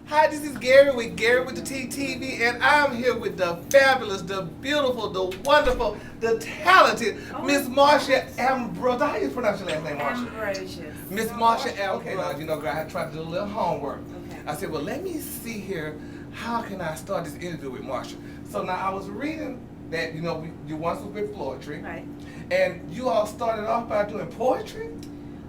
Hi, this is Gary with the TTV, and I'm here with the fabulous, the beautiful, the wonderful, the talented Miss Marsha Ambrosius. How do you pronounce your last name, Marsha? Ambrosius. Miss Marsha. Okay, now you know, girl, I tried to do a little homework. Okay. I said, well, let me see here. How can I start this interview with Marsha? So now I was reading that you once was with poetry, Right. and you all started off by doing poetry.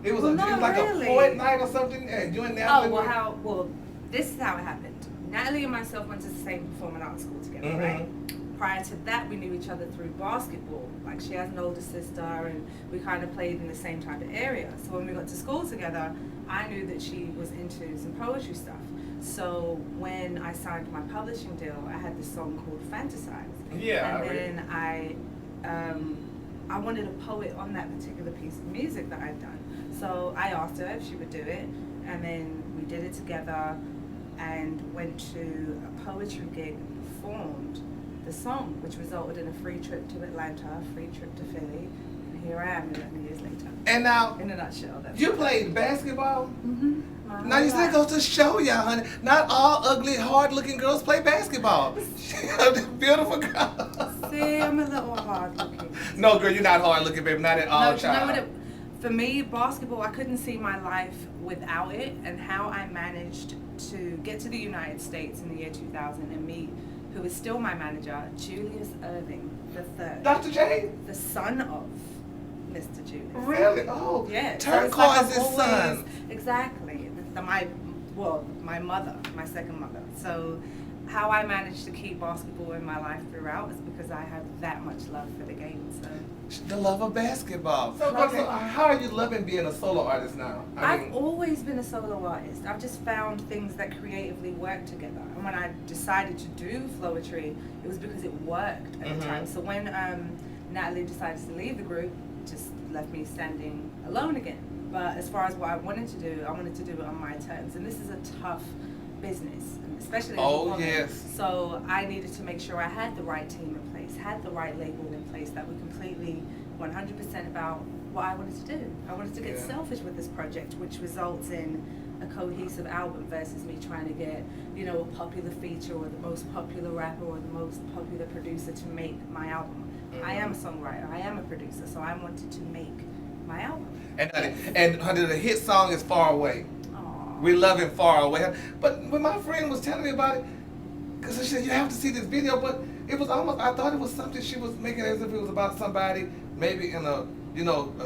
It was, Well, it not was like really. a poet night or something, and you and Natalie. This is how it happened. Natalie and myself went to the same performing arts school together, Mm-hmm. right? Prior to that, we knew each other through basketball. Like, she has an older sister, and we kind of played in the same type of area. So when we got to school together, I knew that she was into some poetry stuff. So when I signed my publishing deal, I had this song called Fantasize. Yeah. And then I wanted a poet on that particular piece of music that I'd done. So I asked her if she would do it, and then we did it together and went to a poetry gig and performed the song, which resulted in a free trip to Atlanta, a free trip to Philly, and here I am 11 years later. And now, in a nutshell, that's you played basketball? Mm-hmm. Now you still go to show y'all, honey. Not all ugly, hard-looking girls play basketball. Beautiful girl. See, I'm a little hard looking. No, girl, you're not hard-looking, baby. Not at all, No, child. you know what for me, basketball, I couldn't see my life without it, and how I managed to get to the United States in the year 2000 and meet who is still my manager, Julius Irving III. Dr. J? The son of Mr. Julius. Really? Oh, Yeah. Turquoise his son. Exactly. My mother, my second mother. So how I managed to keep basketball in my life throughout is because I have that much love for the game. So The love of basketball. So, Okay. so how are you loving being a solo artist now? I've always been a solo artist. I've just found things that creatively work together. And when I decided to do Flowetry, it was because it worked at the time. So when Natalie decided to leave the group, it just left me standing alone again. But as far as what I wanted to do it on my terms. And this is a tough business, especially as a woman. Yes. So I needed to make sure I had the right team in place, had the right label in place that were completely 100% about what I wanted to do. I wanted to get selfish with this project, which results in a cohesive album versus me trying to get, a popular feature or the most popular rapper or the most popular producer to make my album. I am a songwriter, I am a producer, so I wanted to make my album. And honey, the hit song is Far Away. Aww. We love it Far Away. But when my friend was telling me about it, because she said, you have to see this video, but it was almost, I thought it was something she was making as if it was about somebody maybe in a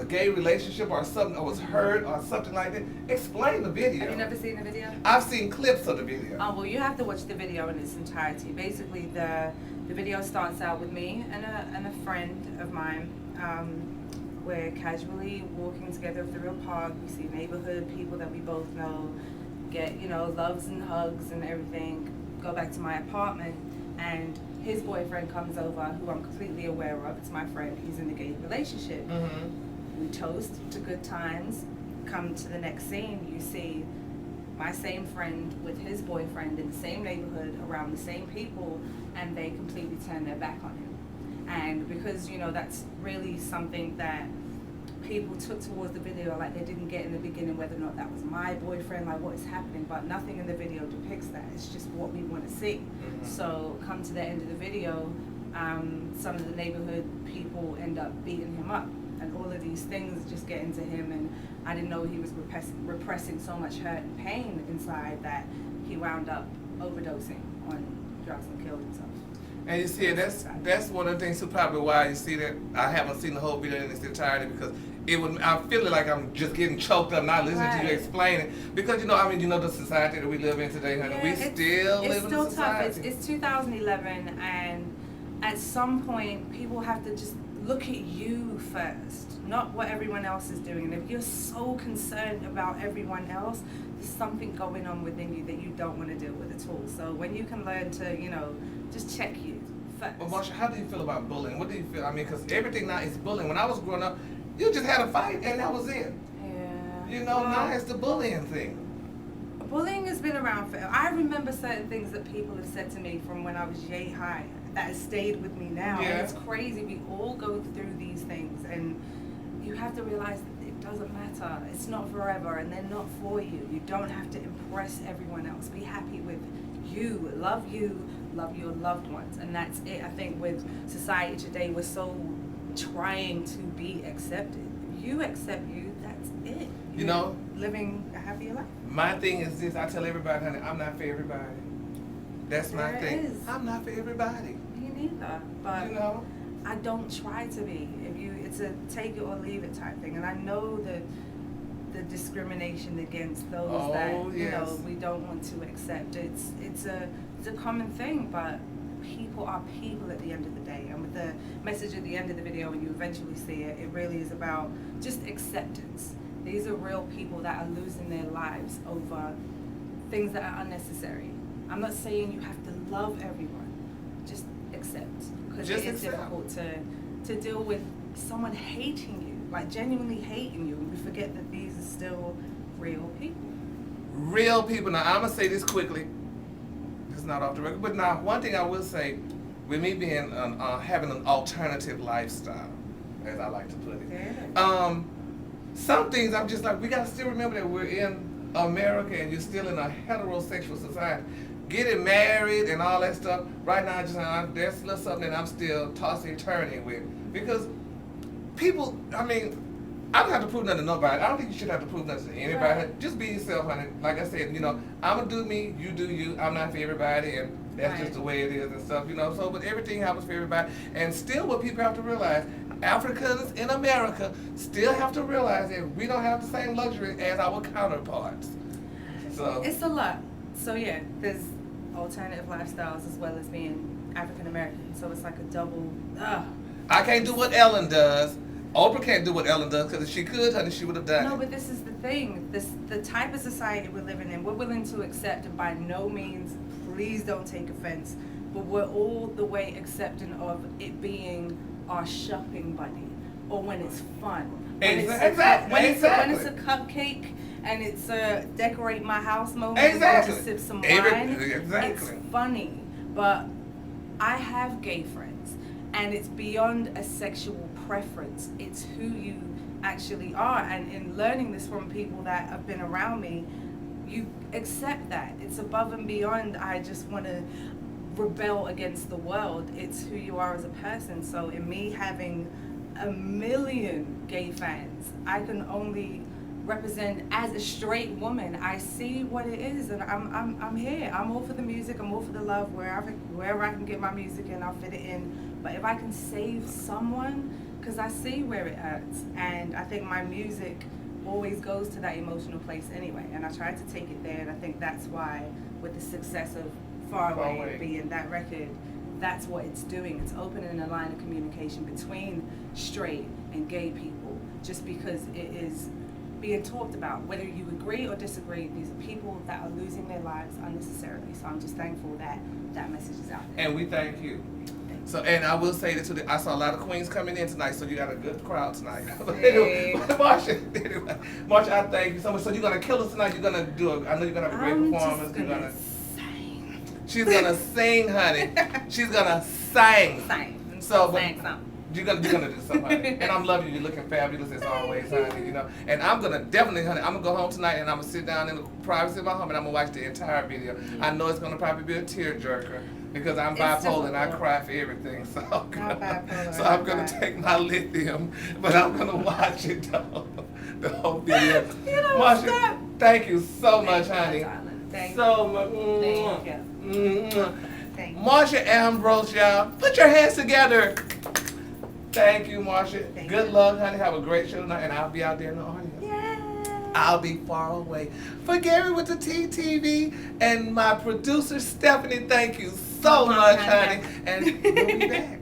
gay relationship or something, or was hurt or something like that. Explain the video. Have you never seen the video? I've seen clips of the video. Oh, well, you have to watch the video in its entirety. Basically, the video starts out with me and a friend of mine. We're casually walking together through a park. We see neighborhood people that we both know, get, loves and hugs and everything. Go back to my apartment, and his boyfriend comes over, who I'm completely aware of. It's my friend. He's in a gay relationship. We toast to good times. Come to the next scene, you see my same friend with his boyfriend in the same neighborhood around the same people, and they completely turn their back on him. And because, that's really something that people took towards the video, like they didn't get in the beginning whether or not that was my boyfriend, like what is happening, but nothing in the video depicts that. It's just what we want to see. So come to the end of the video, some of the neighborhood people end up beating him up, and all of these things just get into him, and I didn't know he was repressing so much hurt and pain inside that he wound up overdosing on drugs and killed himself. And you see, that's one of the things too, probably why you see that I haven't seen the whole video in its entirety, because I'm feeling like I'm just getting choked up not listening to you explain it, because the society that we live in today, honey. Yeah, we still live in still a society. tough. It's 2011, and at some point, people have to just look at you first, not what everyone else is doing. And if you're so concerned about everyone else, there's something going on within you that you don't want to deal with at all. So when you can learn to, just check you first. Well, Marsha, how do you feel about bullying? What do you feel? Because everything now is bullying. When I was growing up, you just had a fight and that was it. Yeah. Now it's the bullying thing. Bullying has been around for. I remember certain things that people have said to me from when I was yay high that has stayed with me now. Yeah. And it's crazy. We all go through these things, and you have to realize that doesn't matter. It's not forever, and they're not for you. You don't have to impress everyone else. Be happy with you, love your loved ones, and that's it. I think with society today, we're so trying to be accepted. If you accept you, that's it. You know, living a happier life. My thing is this: I tell everybody, honey, I'm not for everybody. That's my thing. I'm not for everybody. Me neither, but you know, I don't try to be. It's a take it or leave it type thing, and I know the discrimination against those that you know we don't want to accept. It's a common thing, but people are people at the end of the day. And with the message at the end of the video, when you eventually see it, it really is about just acceptance. These are real people that are losing their lives over things that are unnecessary. I'm not saying you have to love everyone. Just accept, because it is difficult to deal with someone hating you, like genuinely hating you, and we forget that these are still real people. Real people. Now I'm gonna say this quickly. It's not off the record, but now one thing I will say, with me being having an alternative lifestyle, as I like to put it, some things I'm just like, we gotta still remember that we're in America and you're still in a heterosexual society. Getting married and all that stuff, right now, there's still something that I'm still tossing and turning with. Because people, I mean, I don't have to prove nothing to nobody. I don't think you should have to prove nothing to anybody. Right. Just be yourself, honey. Like I said, you know, I'm going to do me, you do you. I'm not for everybody, and that's just the way it is and stuff, you know. So, but everything happens for everybody. And still what people have to realize, Africans in America still have to realize that we don't have the same luxury as our counterparts. So it's a lot. So yeah, there's alternative lifestyles as well as being African American. So it's like a double. I can't do what Ellen does. Oprah can't do what Ellen does, because if she could, honey, she would have done it. No, but this is the thing. The type of society we're living in, we're willing to accept, and by no means, please don't take offense, but we're all the way accepting of it being our shopping buddy, or when it's fun. When it's a cupcake and it's a decorate my house moment, exactly. To sip some wine. Exactly. It's funny, but I have gay friends, and it's beyond a sexual preference. It's who you actually are, and in learning this from people that have been around me, you accept that. It's above and beyond, I just want to rebel against the world. It's who you are as a person. So in me having a million gay fans, I can only represent as a straight woman. I see what it is, and I'm here. I'm all for the music, I'm all for the love. Wherever I can get my music in, I'll fit it in. But if I can save someone, because I see where it hurts, and I think my music always goes to that emotional place anyway, and I try to take it there, and I think that's why with the success of Far Away being that record, that's what it's doing. It's opening a line of communication between straight and gay people, just because it is being talked about. Whether you agree or disagree, these are people that are losing their lives unnecessarily. So I'm just thankful that that message is out there. And we thank you. So, and I will say that I saw a lot of queens coming in tonight, so you got a good crowd tonight. Anyway, Marsha, I thank you so much. So you're gonna kill us tonight. You're gonna I know you're gonna have a great performance. You're gonna sing. She's gonna sing, honey. She's gonna sing. So, you're gonna do something, honey. And I'm loving you. You're looking fabulous as always, honey. You know. And I'm gonna definitely, honey. I'm gonna go home tonight and I'm gonna sit down in the privacy of my home and I'm gonna watch the entire video. I know it's gonna probably be a tearjerker, because I'm bipolar and I cry for everything. So I'm gonna take my lithium, but I'm gonna watch it though, the whole video. Marsha, thank you so much, honey. Thank so much. Thank you. Thank you. Marsha Ambrosius, y'all. Put your hands together. Thank you, Marsha. Good luck, honey. Have a great show tonight, and I'll be out there in the audience. I'll be far away. For Gary with the TTV and my producer Stephanie, thank you so much, honey. And we'll be back.